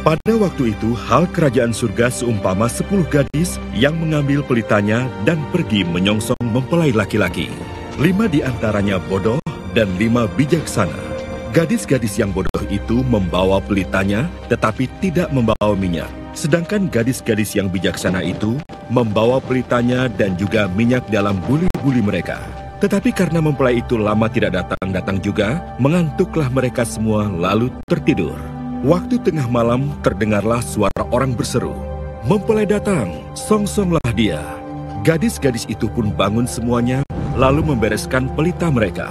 Pada waktu itu, hal kerajaan surga seumpama 10 gadis yang mengambil pelitanya dan pergi menyongsong mempelai laki-laki. 5 di antaranya bodoh dan 5 bijaksana. Gadis-gadis yang bodoh itu membawa pelitanya, tetapi tidak membawa minyak. Sedangkan gadis-gadis yang bijaksana itu membawa pelitanya dan juga minyak dalam buli-buli mereka. Tetapi karena mempelai itu lama tidak datang-datang juga, mengantuklah mereka semua lalu tertidur. Waktu tengah malam terdengarlah suara orang berseru, "Mempelai datang, songsonglah dia." Gadis-gadis itu pun bangun semuanya, lalu membereskan pelita mereka.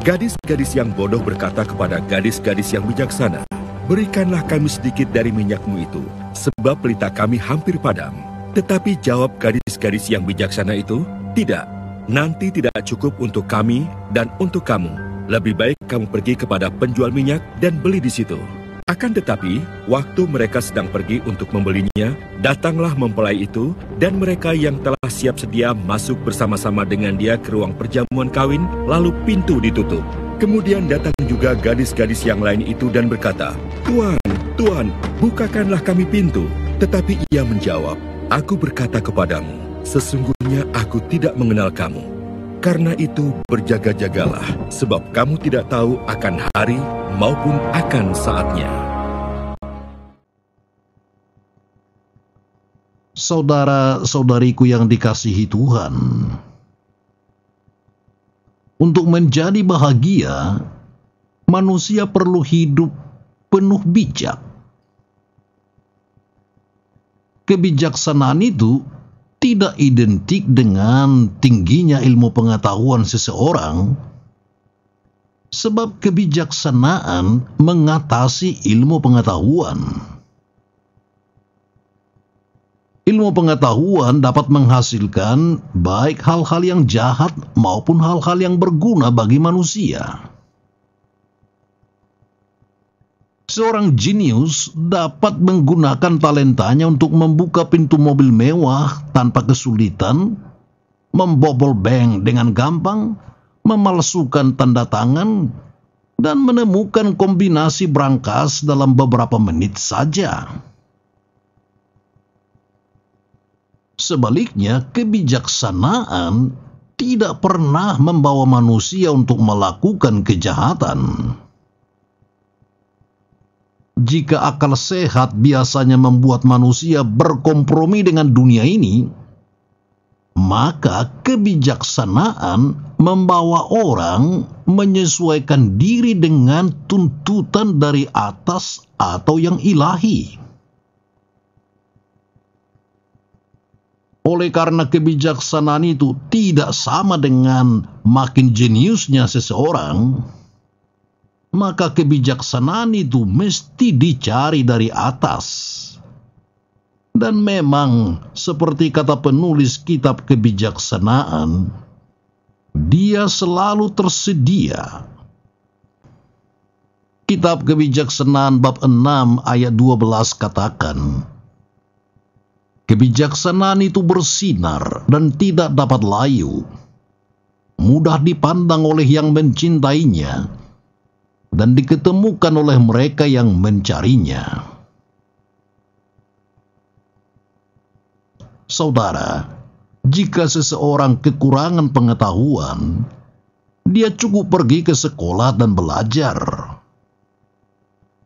Gadis-gadis yang bodoh berkata kepada gadis-gadis yang bijaksana, "Berikanlah kami sedikit dari minyakmu itu, sebab pelita kami hampir padam." Tetapi jawab gadis-gadis yang bijaksana itu, "Tidak, nanti tidak cukup untuk kami dan untuk kamu. Lebih baik kamu pergi kepada penjual minyak dan beli di situ." Akan tetapi, waktu mereka sedang pergi untuk membelinya, datanglah mempelai itu, dan mereka yang telah siap sedia masuk bersama-sama dengan dia ke ruang perjamuan kawin, lalu pintu ditutup. Kemudian datang juga gadis-gadis yang lain itu dan berkata, "Tuan, Tuan, bukakanlah kami pintu." Tetapi ia menjawab, "Aku berkata kepadamu, sesungguhnya aku tidak mengenal kamu. Karena itu berjaga-jagalah, sebab kamu tidak tahu akan hari maupun akan saatnya." Saudara-saudariku yang dikasihi Tuhan, untuk menjadi bahagia, manusia perlu hidup penuh bijak. Kebijaksanaan itu tidak identik dengan tingginya ilmu pengetahuan seseorang, sebab kebijaksanaan mengatasi ilmu pengetahuan. Ilmu pengetahuan dapat menghasilkan baik hal-hal yang jahat maupun hal-hal yang berguna bagi manusia. Seorang jenius dapat menggunakan talentanya untuk membuka pintu mobil mewah tanpa kesulitan, membobol bank dengan gampang, memalsukan tanda tangan, dan menemukan kombinasi brankas dalam beberapa menit saja. Sebaliknya, kebijaksanaan tidak pernah membawa manusia untuk melakukan kejahatan. Jika akal sehat biasanya membuat manusia berkompromi dengan dunia ini, maka kebijaksanaan membawa orang menyesuaikan diri dengan tuntutan dari atas atau yang ilahi. Oleh karena kebijaksanaan itu tidak sama dengan makin jeniusnya seseorang, maka kebijaksanaan itu mesti dicari dari atas. Dan memang, seperti kata penulis kitab kebijaksanaan, dia selalu tersedia. Kitab kebijaksanaan bab 6 ayat 12 katakan, "Kebijaksanaan itu bersinar dan tidak dapat layu, mudah dipandang oleh yang mencintainya, dan diketemukan oleh mereka yang mencarinya." Saudara, jika seseorang kekurangan pengetahuan, dia cukup pergi ke sekolah dan belajar.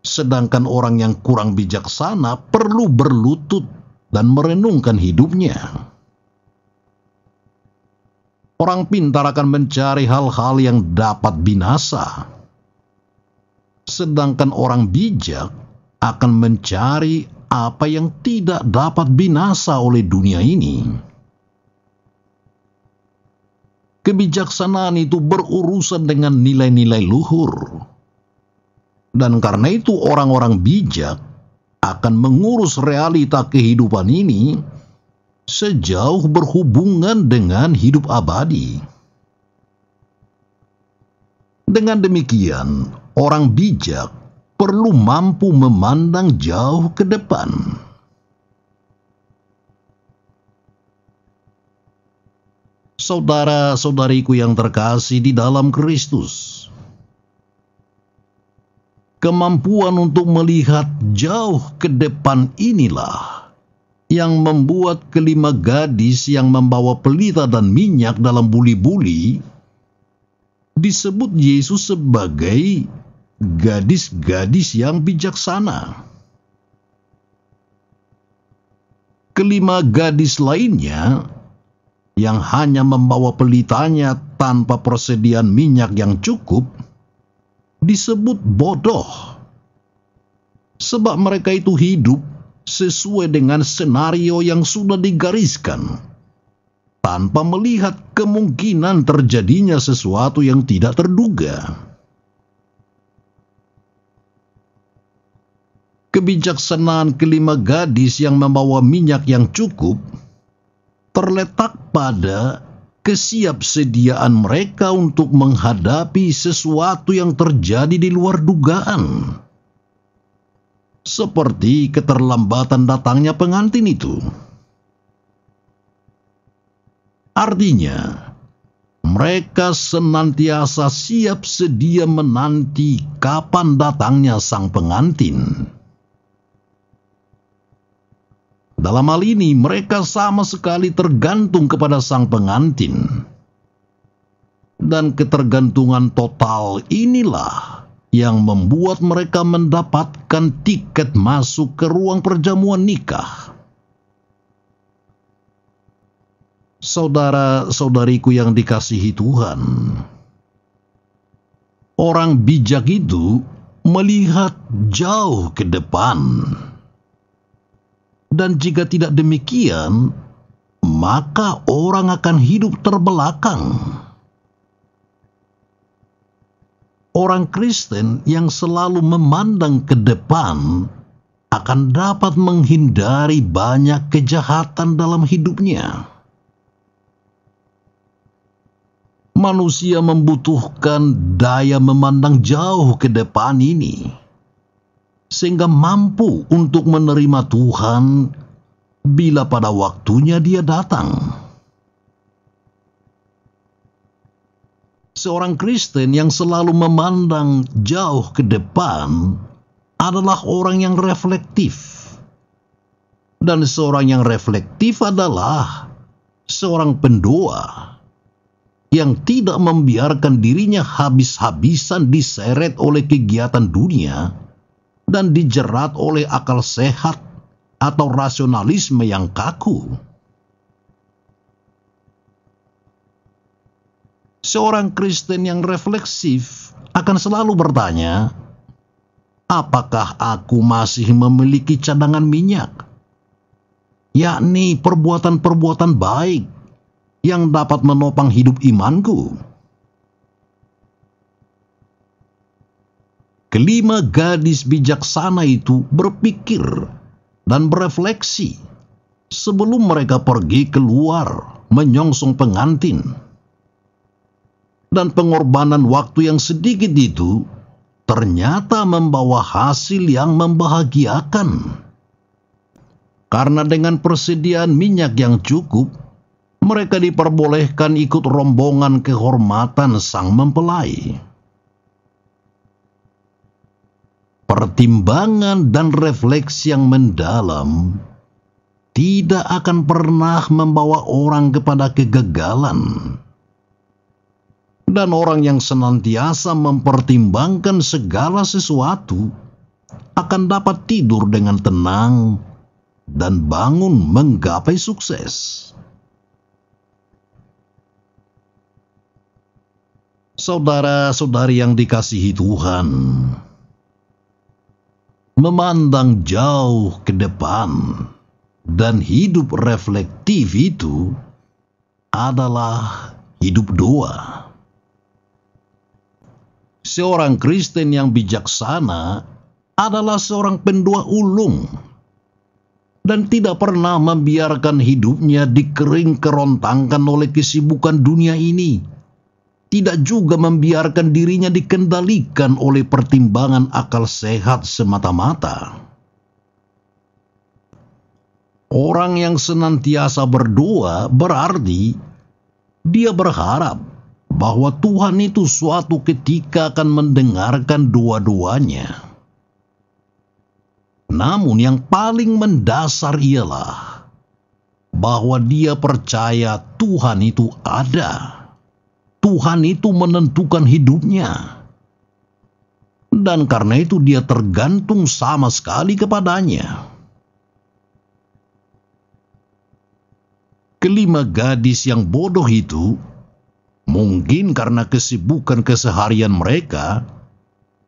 Sedangkan orang yang kurang bijaksana perlu berlutut dan merenungkan hidupnya. Orang pintar akan mencari hal-hal yang dapat binasa, sedangkan orang bijak akan mencari apa yang tidak dapat binasa oleh dunia ini. Kebijaksanaan itu berurusan dengan nilai-nilai luhur. Dan karena itu orang-orang bijak akan mengurus realita kehidupan ini sejauh berhubungan dengan hidup abadi. Dengan demikian, orang bijak perlu mampu memandang jauh ke depan. Saudara-saudariku yang terkasih di dalam Kristus, Kemampuan untuk melihat jauh ke depan inilah yang membuat kelima gadis yang membawa pelita dan minyak dalam buli-buli disebut Yesus sebagai gadis-gadis yang bijaksana. Kelima gadis lainnya yang hanya membawa pelitanya tanpa persediaan minyak yang cukup disebut bodoh, sebab mereka itu hidup sesuai dengan senario yang sudah digariskan, tanpa melihat kemungkinan terjadinya sesuatu yang tidak terduga. Kebijaksanaan kelima gadis yang membawa minyak yang cukup terletak pada kesiapsediaan mereka untuk menghadapi sesuatu yang terjadi di luar dugaan, seperti keterlambatan datangnya pengantin itu. Artinya, mereka senantiasa siap sedia menanti kapan datangnya sang pengantin. Dalam hal ini, mereka sama sekali tergantung kepada sang pengantin. Dan ketergantungan total inilah yang membuat mereka mendapatkan tiket masuk ke ruang perjamuan nikah. Saudara-saudariku yang dikasihi Tuhan, orang bijak itu melihat jauh ke depan. Dan jika tidak demikian, maka orang akan hidup terbelakang. Orang Kristen yang selalu memandang ke depan akan dapat menghindari banyak kejahatan dalam hidupnya. Manusia membutuhkan daya memandang jauh ke depan ini, sehingga mampu untuk menerima Tuhan bila pada waktunya Dia datang. Seorang Kristen yang selalu memandang jauh ke depan adalah orang yang reflektif. Dan seorang yang reflektif adalah seorang pendoa yang tidak membiarkan dirinya habis-habisan diseret oleh kegiatan dunia dan dijerat oleh akal sehat atau rasionalisme yang kaku. Seorang Kristen yang refleksif akan selalu bertanya, apakah aku masih memiliki cadangan minyak? Yakni perbuatan-perbuatan baik yang dapat menopang hidup imanku. Kelima gadis bijaksana itu berpikir dan berefleksi sebelum mereka pergi keluar menyongsong pengantin. Dan pengorbanan waktu yang sedikit itu ternyata membawa hasil yang membahagiakan. Karena dengan persediaan minyak yang cukup, mereka diperbolehkan ikut rombongan kehormatan sang mempelai. Pertimbangan dan refleksi yang mendalam tidak akan pernah membawa orang kepada kegagalan. Dan orang yang senantiasa mempertimbangkan segala sesuatu akan dapat tidur dengan tenang dan bangun menggapai sukses. Saudara-saudari yang dikasihi Tuhan, memandang jauh ke depan dan hidup reflektif itu adalah hidup doa. Seorang Kristen yang bijaksana adalah seorang pendoa ulung dan tidak pernah membiarkan hidupnya dikering kerontangkan oleh kesibukan dunia ini. Tidak juga membiarkan dirinya dikendalikan oleh pertimbangan akal sehat semata-mata. Orang yang senantiasa berdoa berarti dia berharap bahwa Tuhan itu suatu ketika akan mendengarkan doa-doanya. Namun yang paling mendasar ialah bahwa dia percaya Tuhan itu ada. Tuhan itu menentukan hidupnya. Dan karena itu dia tergantung sama sekali kepadanya. Kelima gadis yang bodoh itu, mungkin karena kesibukan keseharian mereka,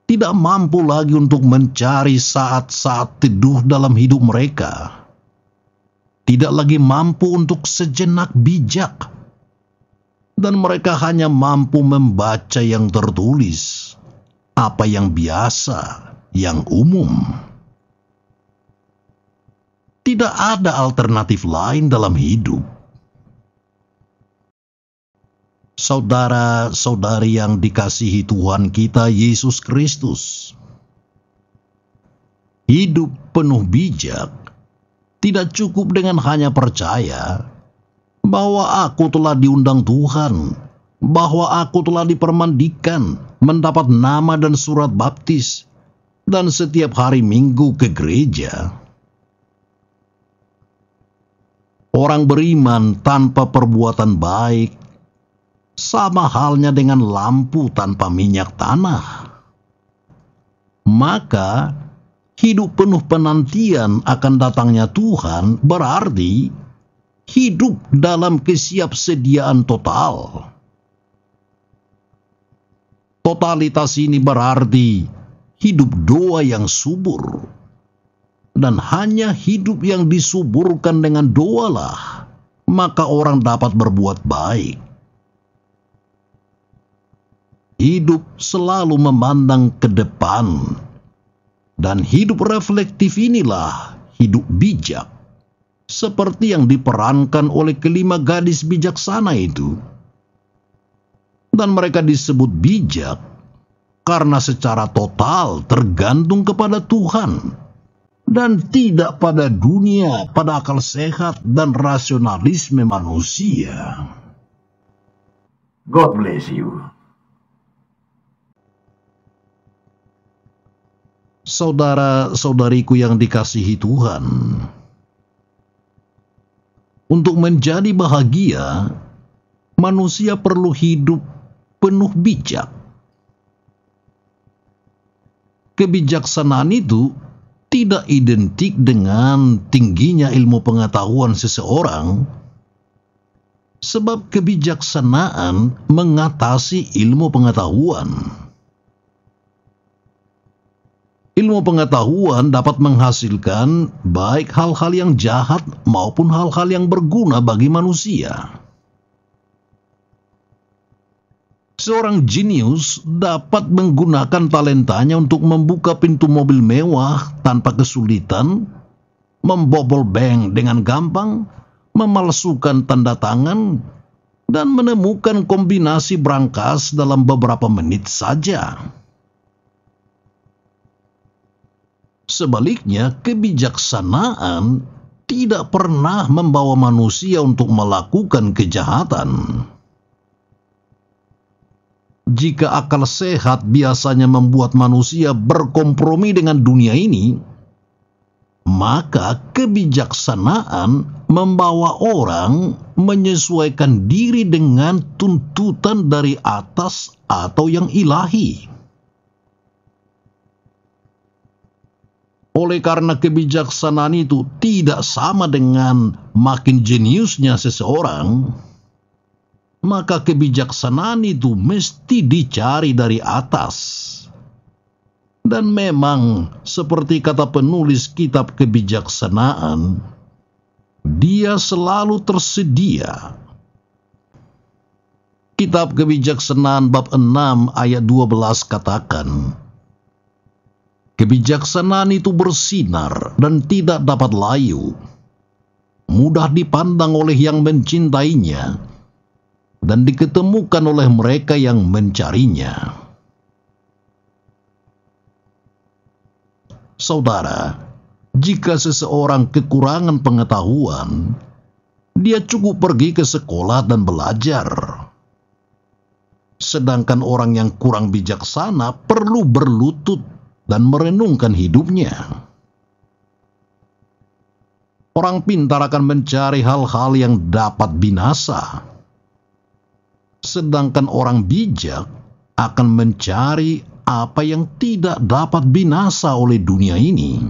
tidak mampu lagi untuk mencari saat-saat teduh dalam hidup mereka. Tidak lagi mampu untuk sejenak bijak. Dan mereka hanya mampu membaca yang tertulis, apa yang biasa, yang umum. Tidak ada alternatif lain dalam hidup. Saudara-saudari yang dikasihi Tuhan kita Yesus Kristus, hidup penuh bijak tidak cukup dengan hanya percaya bahwa aku telah diundang Tuhan, bahwa aku telah dipermandikan, mendapat nama dan surat baptis, dan setiap hari Minggu ke gereja. Orang beriman tanpa perbuatan baik sama halnya dengan lampu tanpa minyak tanah. Maka hidup penuh penantian akan datangnya Tuhan berarti hidup dalam kesiapsediaan total. Totalitas ini berarti hidup doa yang subur. Dan hanya hidup yang disuburkan dengan doalah, maka orang dapat berbuat baik. Hidup selalu memandang ke depan. Dan hidup reflektif inilah hidup bijak. Seperti yang diperankan oleh kelima gadis bijaksana itu. Dan mereka disebut bijak karena secara total tergantung kepada Tuhan dan tidak pada dunia, pada akal sehat dan rasionalisme manusia. God bless you. Saudara-saudariku yang dikasihi Tuhan, untuk menjadi bahagia, manusia perlu hidup penuh bijak. Kebijaksanaan itu tidak identik dengan tingginya ilmu pengetahuan seseorang, sebab kebijaksanaan mengatasi ilmu pengetahuan. Ilmu pengetahuan dapat menghasilkan baik hal-hal yang jahat maupun hal-hal yang berguna bagi manusia. Seorang jenius dapat menggunakan talentanya untuk membuka pintu mobil mewah tanpa kesulitan, membobol bank dengan gampang, memalsukan tanda tangan, dan menemukan kombinasi brankas dalam beberapa menit saja. Sebaliknya, kebijaksanaan tidak pernah membawa manusia untuk melakukan kejahatan. Jika akal sehat biasanya membuat manusia berkompromi dengan dunia ini, maka kebijaksanaan membawa orang menyesuaikan diri dengan tuntutan dari atas atau yang ilahi. Oleh karena kebijaksanaan itu tidak sama dengan makin jeniusnya seseorang, maka kebijaksanaan itu mesti dicari dari atas. Dan memang seperti kata penulis kitab kebijaksanaan, dia selalu tersedia. Kitab kebijaksanaan bab 6 ayat 12 katakan, kebijaksanaan itu bersinar dan tidak dapat layu, mudah dipandang oleh yang mencintainya, dan diketemukan oleh mereka yang mencarinya. Saudara, jika seseorang kekurangan pengetahuan, dia cukup pergi ke sekolah dan belajar. Sedangkan orang yang kurang bijaksana perlu berlutut dan merenungkan hidupnya. Orang pintar akan mencari hal-hal yang dapat binasa, sedangkan orang bijak akan mencari apa yang tidak dapat binasa oleh dunia ini.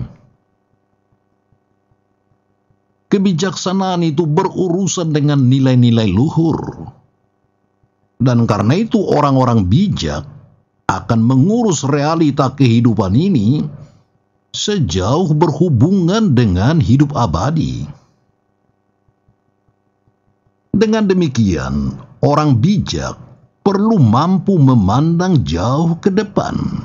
Kebijaksanaan itu berurusan dengan nilai-nilai luhur, dan karena itu orang-orang bijak akan mengurus realita kehidupan ini sejauh berhubungan dengan hidup abadi. Dengan demikian, orang bijak perlu mampu memandang jauh ke depan.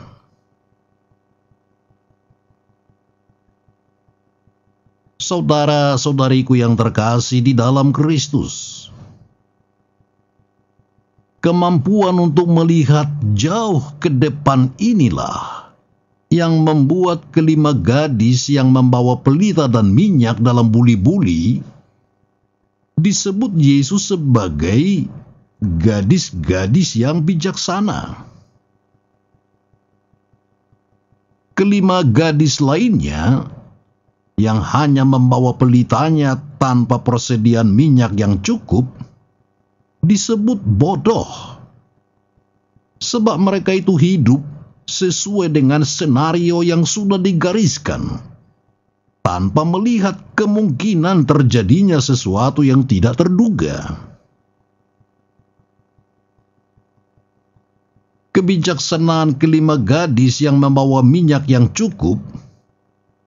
Saudara-saudariku yang terkasih di dalam Kristus, kemampuan untuk melihat jauh ke depan inilah yang membuat kelima gadis yang membawa pelita dan minyak dalam buli-buli disebut Yesus sebagai gadis-gadis yang bijaksana. Kelima gadis lainnya yang hanya membawa pelitanya tanpa persediaan minyak yang cukup disebut bodoh, sebab mereka itu hidup sesuai dengan senario yang sudah digariskan, tanpa melihat kemungkinan terjadinya sesuatu yang tidak terduga. Kebijaksanaan kelima gadis yang membawa minyak yang cukup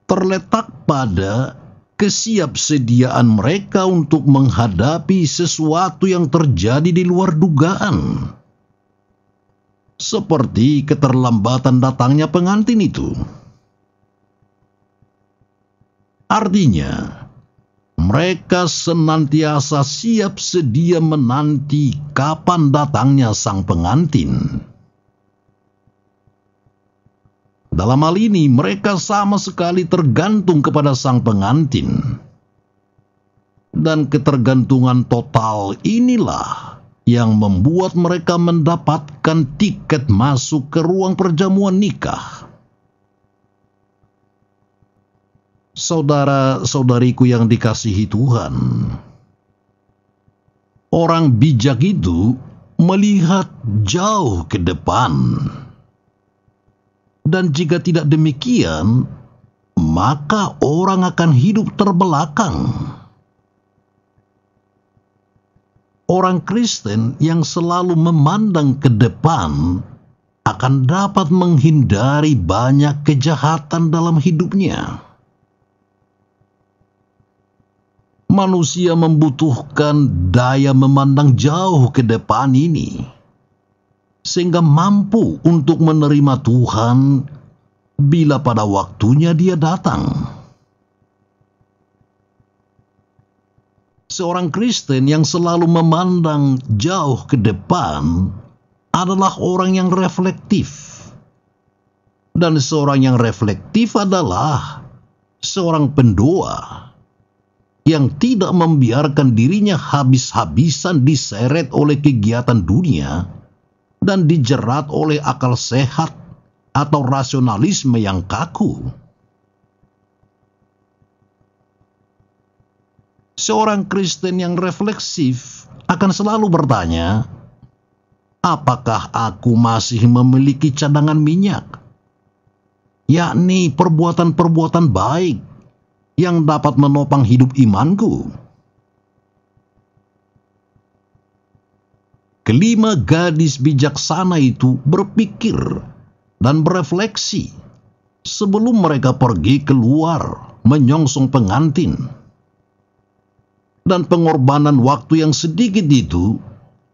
terletak pada kesiapsediaan mereka untuk menghadapi sesuatu yang terjadi di luar dugaan, seperti keterlambatan datangnya pengantin itu. Artinya, mereka senantiasa siap sedia menanti kapan datangnya sang pengantin. Dalam hal ini, mereka sama sekali tergantung kepada sang pengantin. Dan ketergantungan total inilah yang membuat mereka mendapatkan tiket masuk ke ruang perjamuan nikah. Saudara-saudariku yang dikasihi Tuhan, orang bijak itu melihat jauh ke depan. Dan jika tidak demikian, maka orang akan hidup terbelakang. Orang Kristen yang selalu memandang ke depan akan dapat menghindari banyak kejahatan dalam hidupnya. Manusia membutuhkan daya memandang jauh ke depan ini, sehingga mampu untuk menerima Tuhan bila pada waktunya Dia datang. Seorang Kristen yang selalu memandang jauh ke depan adalah orang yang reflektif. Dan seorang yang reflektif adalah seorang pendoa yang tidak membiarkan dirinya habis-habisan diseret oleh kegiatan dunia dan dijerat oleh akal sehat atau rasionalisme yang kaku. Seorang Kristen yang refleksif akan selalu bertanya, apakah aku masih memiliki cadangan minyak? Yakni perbuatan-perbuatan baik yang dapat menopang hidup imanku. Kelima gadis bijaksana itu berpikir dan berefleksi sebelum mereka pergi keluar menyongsong pengantin. Dan pengorbanan waktu yang sedikit itu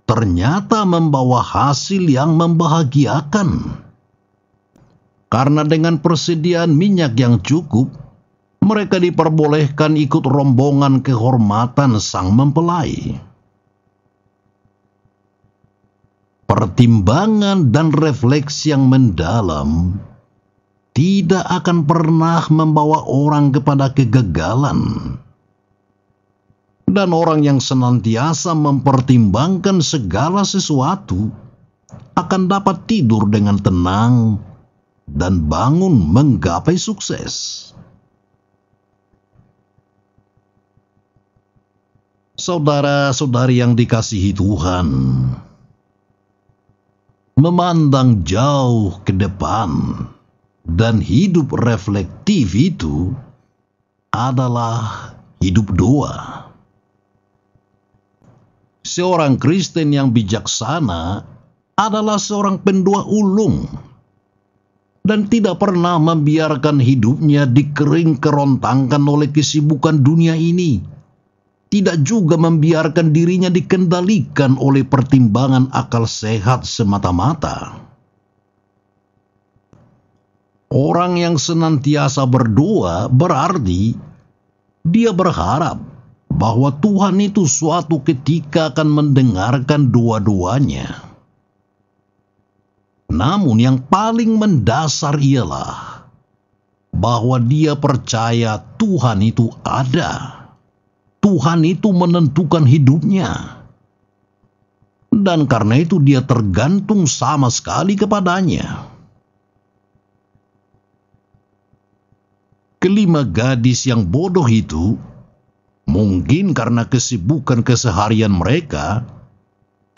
ternyata membawa hasil yang membahagiakan. Karena dengan persediaan minyak yang cukup, mereka diperbolehkan ikut rombongan kehormatan sang mempelai. Pertimbangan dan refleksi yang mendalam tidak akan pernah membawa orang kepada kegagalan. Dan orang yang senantiasa mempertimbangkan segala sesuatu akan dapat tidur dengan tenang dan bangun menggapai sukses. Saudara-saudari yang dikasihi Tuhan, memandang jauh ke depan dan hidup reflektif itu adalah hidup doa. Seorang Kristen yang bijaksana adalah seorang pendoa ulung dan tidak pernah membiarkan hidupnya dikering kerontangkan oleh kesibukan dunia ini. Tidak juga membiarkan dirinya dikendalikan oleh pertimbangan akal sehat semata-mata. Orang yang senantiasa berdoa berarti dia berharap bahwa Tuhan itu suatu ketika akan mendengarkan doa-doanya. Namun yang paling mendasar ialah bahwa dia percaya Tuhan itu ada. Tuhan itu menentukan hidupnya. Dan karena itu dia tergantung sama sekali kepadanya. Kelima gadis yang bodoh itu, mungkin karena kesibukan keseharian mereka,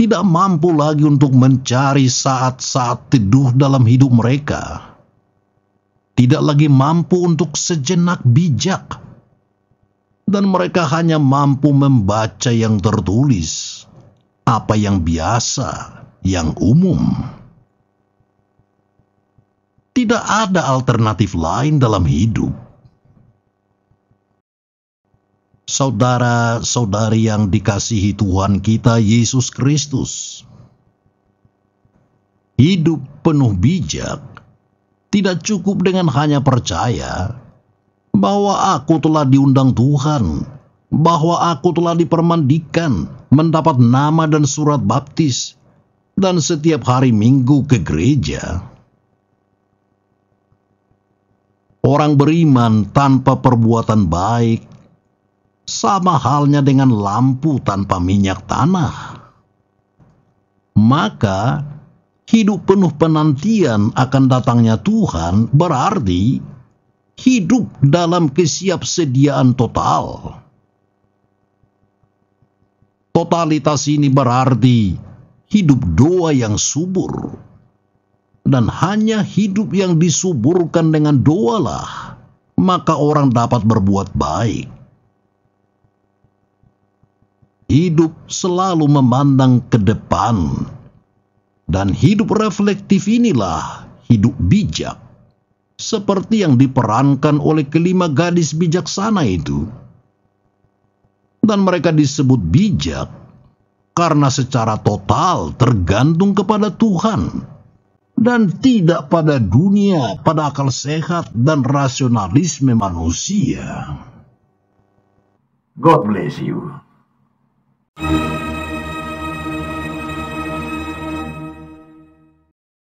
tidak mampu lagi untuk mencari saat-saat teduh dalam hidup mereka. Tidak lagi mampu untuk sejenak bijak. Dan mereka hanya mampu membaca yang tertulis, apa yang biasa, yang umum. Tidak ada alternatif lain dalam hidup. Saudara-saudari yang dikasihi Tuhan kita Yesus Kristus, hidup penuh bijak tidak cukup dengan hanya percaya bahwa aku telah diundang Tuhan, bahwa aku telah dipermandikan, mendapat nama dan surat baptis, dan setiap hari Minggu ke gereja. Orang beriman tanpa perbuatan baik sama halnya dengan lampu tanpa minyak tanah. Maka hidup penuh penantian akan datangnya Tuhan berarti hidup dalam kesiapsediaan total. Totalitas ini berarti hidup doa yang subur. Dan hanya hidup yang disuburkan dengan doalah, maka orang dapat berbuat baik. Hidup selalu memandang ke depan. Dan hidup reflektif inilah hidup bijak. Seperti yang diperankan oleh kelima gadis bijaksana itu. Dan mereka disebut bijak karena secara total tergantung kepada Tuhan. Dan tidak pada dunia, pada akal sehat dan rasionalisme manusia. God bless you.